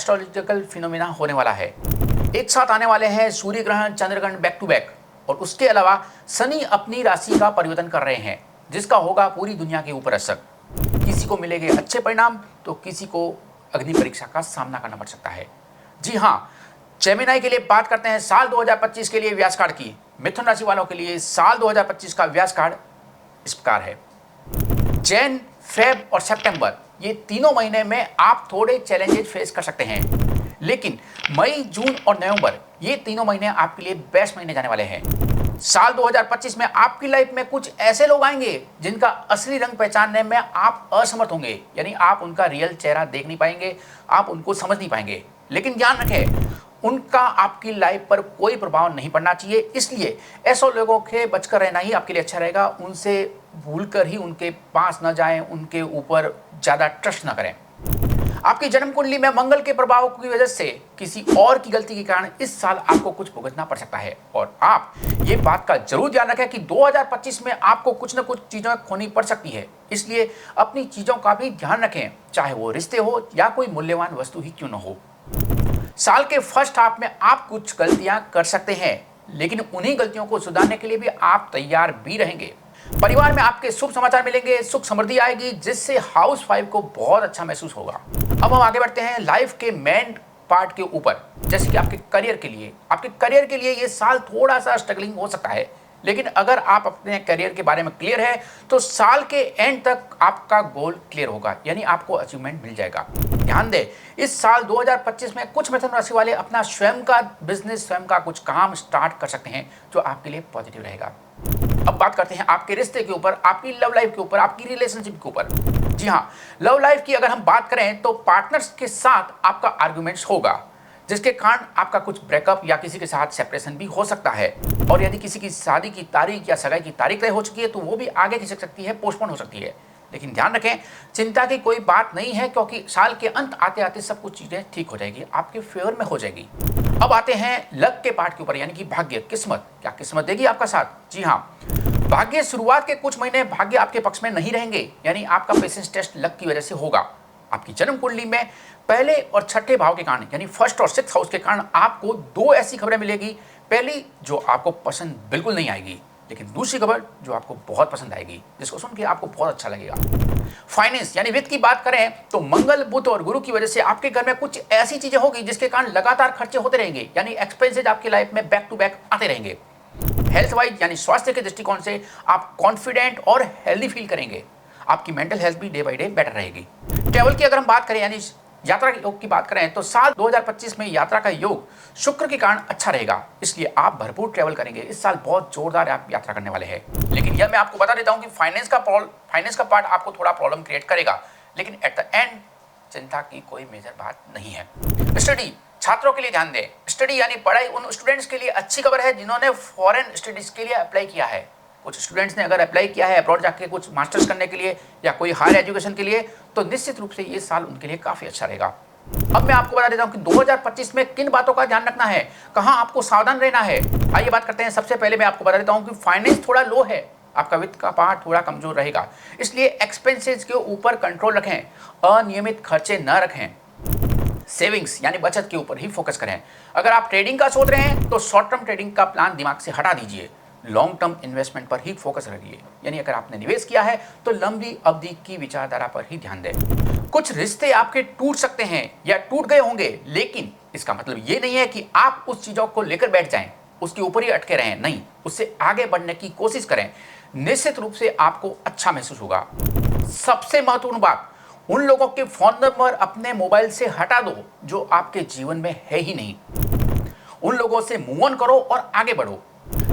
Astrological phenomena होने वाला है। एक साथ आने वाले हैं सूर्य ग्रहण, चंद्र ग्रहण बैक टू बैक, और उसके अलावा शनि अपनी राशि का परिवर्तन कर रहे हैं, जिसका होगा पूरी दुनिया के ऊपर असर। किसी को मिलेंगे अच्छे परिणाम तो किसी को अग्नि परीक्षा का सामना करना पड़ सकता है। जी हाँ, जेमिनी के लिए बात करते हैं साल 2025 के लिए व्यास कार्ड की। मिथुन राशि वालों के लिए साल 2025 का व्यास कार्ड इस प्रकार है। जैन, फेब और सितंबर, ये तीनों महीने में आप थोड़े चैलेंजेस फेस कर सकते हैं, लेकिन मई, जून और नवंबर, ये तीनों महीने आपके लिए बेस्ट महीने जाने वाले हैं। साल 2025 में आपकी लाइफ में कुछ ऐसे लोग आएंगे जिनका असली रंग पहचानने में आप असमर्थ होंगे, यानी आप उनका रियल चेहरा देख नहीं पाएंगे, आप उनको समझ नहीं पाएंगे। लेकिन ध्यान रखें, उनका आपकी लाइफ पर कोई प्रभाव नहीं पड़ना चाहिए, इसलिए ऐसे लोगों के बचकर रहना ही आपके लिए अच्छा रहेगा। उनसे भूलकर ही उनके पास न जाएं, उनके ऊपर ज़्यादा ट्रस्ट न करें। आपकी जन्म कुंडली में मंगल के प्रभाव की वजह से किसी और की गलती के कारण इस साल आपको कुछ भुगतना पड़ सकता है, और आप ये बात का जरूर ध्यान रखें कि 2025 में आपको कुछ न कुछ चीज़ें खोनी पड़ सकती है, इसलिए अपनी चीज़ों का भी ध्यान रखें, चाहे वो रिश्ते हो या कोई मूल्यवान वस्तु ही क्यों न हो। साल के फर्स्ट हाफ में आप कुछ गलतियां कर सकते हैं, लेकिन उन्हीं गलतियों को सुधारने के लिए भी आप तैयार भी रहेंगे। परिवार में आपके शुभ समाचार मिलेंगे, सुख समृद्धि आएगी, जिससे हाउस वाइफ को बहुत अच्छा महसूस होगा। अब हम आगे बढ़ते हैं लाइफ के मेन पार्ट के ऊपर, जैसे कि आपके करियर के लिए। आपके करियर के लिए ये साल थोड़ा सा स्ट्रगलिंग हो सकता है, लेकिन अगर आप अपने करियर के बारे में क्लियर है तो साल के एंड तक आपका गोल क्लियर होगा, यानी आपको अचीवमेंट मिल जाएगा। ध्यान दें, इस साल 2025 में कुछ मिथुन राशि वाले अपना स्वयं का बिजनेस, स्वयं का कुछ काम स्टार्ट कर सकते हैं, जो आपके लिए पॉजिटिव रहेगा। अब बात करते हैं आपके रिश्ते के ऊपर, आपकी लव लाइफ के ऊपर, आपकी रिलेशनशिप के ऊपर। जी हाँ, लव लाइफ की अगर हम बात करें तो पार्टनर्स के साथ आपका आर्ग्यूमेंट्स होगा, जिसके कारण आपका कुछ ब्रेकअप या किसी के साथ सेपरेशन भी हो सकता है। और यदि किसी की शादी की तारीख या सगाई की तारीख तय हो चुकी है तो वो भी आगे खिसक सकती है, पोस्टपोन हो सकती है। लेकिन ध्यान रखें, चिंता की कोई बात नहीं है, क्योंकि साल के अंत आते आते सब कुछ चीज़ें ठीक हो जाएगी, आपके फेवर में हो जाएगी। अब आते हैं लक के पार्ट के ऊपर, यानी कि भाग्य, किस्मत। क्या किस्मत देगी आपका साथ? जी हाँ, भाग्य शुरुआत के कुछ महीने भाग्य आपके पक्ष में नहीं रहेंगे, यानी आपका पेशेंस टेस्ट लक की वजह से होगा। आपकी जन्म कुंडली में पहले और छठे भाव के कारण, यानी फर्स्ट और सिक्स्थ हाउस के कारण, आपको दो ऐसी खबरें मिलेगी। पहली जो आपको पसंद बिल्कुल नहीं आएगी, लेकिन दूसरी खबर जो आपको बहुत पसंद आएगी, जिसको सुन के आपको बहुत अच्छा लगेगा। फाइनेंस यानी वित्त की बात करें तो मंगल, बुध और गुरु की वजह से आपके घर में कुछ ऐसी चीजें होगी जिसके कारण लगातार खर्चे होते रहेंगे, यानी एक्सपेंसेस आपकी लाइफ में बैक टू बैक आते रहेंगे। हेल्थ वाइज यानी स्वास्थ्य के दृष्टिकोण से आप कॉन्फिडेंट और हेल्दी फील करेंगे। आपकी मेंटल हेल्थ भी डे बाई डे बेटर रहेगी। ट्रैवल की अगर हम बात करें, यानी यात्रा के योग की बात करें, तो साल 2025 में यात्रा का योग शुक्र के कारण अच्छा रहेगा, इसलिए आप भरपूर ट्रैवल करेंगे। इस साल बहुत जोरदार आप यात्रा करने वाले हैं। लेकिन यह मैं आपको बता देता हूं कि फाइनेंस का पार्ट आपको थोड़ा प्रॉब्लम क्रिएट करेगा, लेकिन एट द एंड चिंता की कोई मेजर बात नहीं है। स्टडी, छात्रों के लिए ध्यान दें। स्टडी यानी पढ़ाई, उन स्टूडेंट्स के लिए अच्छी खबर है जिन्होंने फॉरेन स्टडीज के लिए अप्लाई किया है। कुछ स्टूडेंट्स ने अगर अप्लाई किया है अब्रॉड जाके कुछ मास्टर्स करने के लिए या कोई हायर एजुकेशन के लिए, तो निश्चित रूप से ये साल उनके लिए काफ़ी अच्छा रहेगा। अब मैं आपको बता देता हूँ कि 2025 में किन बातों का ध्यान रखना है, कहाँ आपको सावधान रहना है। आइए बात करते हैं। सबसे पहले मैं आपको बता देता हूँ कि फाइनेंस थोड़ा लो है, आपका वित्त का पार्ट थोड़ा कमजोर रहेगा, इसलिए एक्सपेंसेस के ऊपर कंट्रोल रखें, अनियमित खर्चे न रखें। सेविंग्स यानी बचत के ऊपर ही फोकस करें। अगर आप ट्रेडिंग का सोच रहे हैं तो शॉर्ट टर्म ट्रेडिंग का प्लान दिमाग से हटा दीजिए, लॉन्ग टर्म इन्वेस्टमेंट पर ही फोकस रखिए, यानी अगर आपने निवेश किया है तो लंबी अवधि की विचारधारा पर ही ध्यान दें। कुछ रिश्ते आपके टूट सकते हैं या टूट गए होंगे, लेकिन इसका मतलब ये नहीं है कि आप उस चीज़ों को लेकर बैठ जाएं, उसके ऊपर ही अटके रहें। नहीं, उससे आगे बढ़ने की कोशिश करें, निश्चित रूप से आपको अच्छा महसूस होगा। सबसे महत्वपूर्ण बात, उन लोगों के फोन नंबर अपने मोबाइल से हटा दो जो आपके जीवन में है ही नहीं। उन लोगों से मूव ऑन करो और आगे बढ़ो।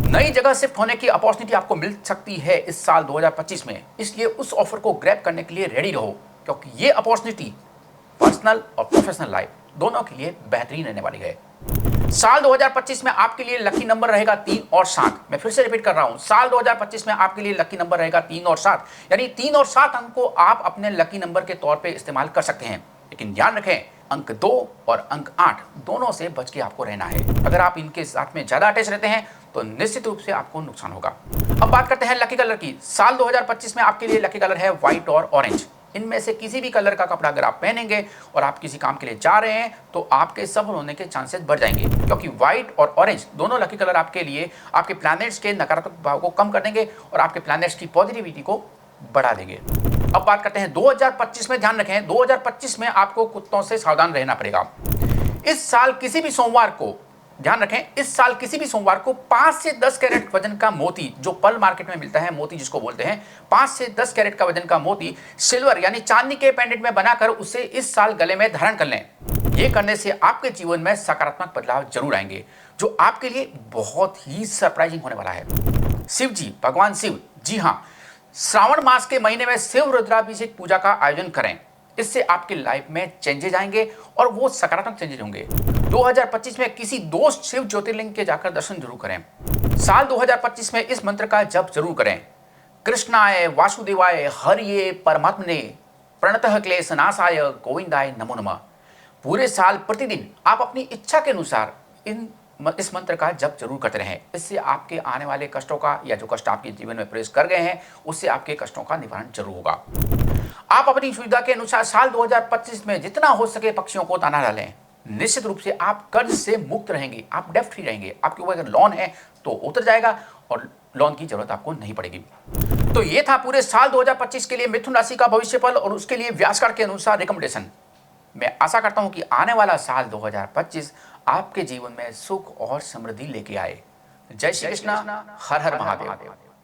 नई जगह शिफ्ट होने की अपॉर्चुनिटी आपको मिल सकती है इस साल 2025 में, इसलिए उस ऑफर को ग्रैब करने के लिए रेडी रहो, क्योंकि ये अपॉर्चुनिटी पर्सनल और प्रोफेशनल लाइफ दोनों के लिए बेहतरीन रहने वाली है। साल 2025 में आपके लिए लकी नंबर रहेगा 3 और 7। मैं फिर से रिपीट कर रहा हूं, साल 2025 में आपके लिए लकी नंबर रहेगा 3 और 7, यानी 3 और 7 अंक को आप अपने लकी नंबर के तौर पे इस्तेमाल कर सकते हैं। लेकिन ध्यान रखें, अंक 2 और अंक 8 दोनों से बच के आपको रहना है। अगर आप इनके साथ में ज़्यादा अटैच रहते हैं तो निश्चित रूप से आपको नुकसान होगा। अब बात करते हैं लकी कलर की। साल 2025 में आपके लिए लकी कलर है व्हाइट और ऑरेंज। इनमें से किसी भी कलर का कपड़ा अगर आप पहनेंगे और आप किसी काम के लिए जा रहे हैं तो आपके सफल होने के चांसेस बढ़ जाएंगे, क्योंकि व्हाइट और ऑरेंज दोनों लकी कलर आपके लिए आपके प्लैनेट्स के नकारात्मक प्रभाव को कम कर देंगे और आपके प्लैनेट्स की पॉजिटिविटी को बढ़ा देंगे। अब बात करते हैं 2025 में। ध्यान रखें 2025 में आपको कुत्तों से सावधान रहना पड़ेगा। इस साल किसी भी सोमवार को, ध्यान रखें, इस साल किसी भी सोमवार को 5 से 10 कैरेट वजन का मोती, जो पर्ल मार्केट में मिलता है, मोती जिसको बोलते हैं, 5 से 10 कैरेट का वजन का मोती सिल्वर यानी चांदी के पेंडेंट में बनाकर उसे इस साल गले में धारण कर लें। यह करने से आपके जीवन में सकारात्मक बदलाव जरूर आएंगे, जो आपके लिए बहुत ही सरप्राइजिंग होने वाला है। शिव जी, भगवान शिव, जी हाँ, श्रावण मास के महीने में शिव रुद्राभिषेक पूजा का आयोजन करें। इससे आपकी लाइफ में चेंजेस आएंगे और वो सकारात्मक चेंजेस होंगे। 2025 में किसी दोस्त शिव ज्योतिर्लिंग के जाकर दर्शन जरूर करें। साल 2025 में इस मंत्र का जप जरूर करें। कृष्णाय वासुदेवाय हरिये परमात्मने प्रणतः क्लेश नाशाय गोविंदाय नमो नमः। पूरे साल प्रतिदिन आप अपनी इच्छा के अनुसार इस मंत्र का जप जरूर करते रहें। इससे आपके आने वाले कष्टों का, या जो कष्ट आपके जीवन में प्रवेश कर गए हैं, उससे आपके कष्टों का निवारण जरूर होगा। आप अपनी सुविधा के अनुसार साल 2025 में जितना हो सके पक्षियों को दाना डालें। निश्चित रूप से आप कर्ज से मुक्त रहेंगे, आप डेब्ट फ्री रहेंगे। आपके ऊपर अगर लोन है तो उतर जाएगा और लोन की जरूरत आपको नहीं पड़ेगी। तो ये था पूरे साल 2025 के लिए मिथुन राशि का भविष्यफल और उसके लिए व्यासकार के अनुसार रिकमेंडेशन। मैं आशा करता हूं कि आने वाला साल 2025 आपके जीवन में सुख और समृद्धि लेके आए। जय श्री कृष्ण, हर हर महादेव।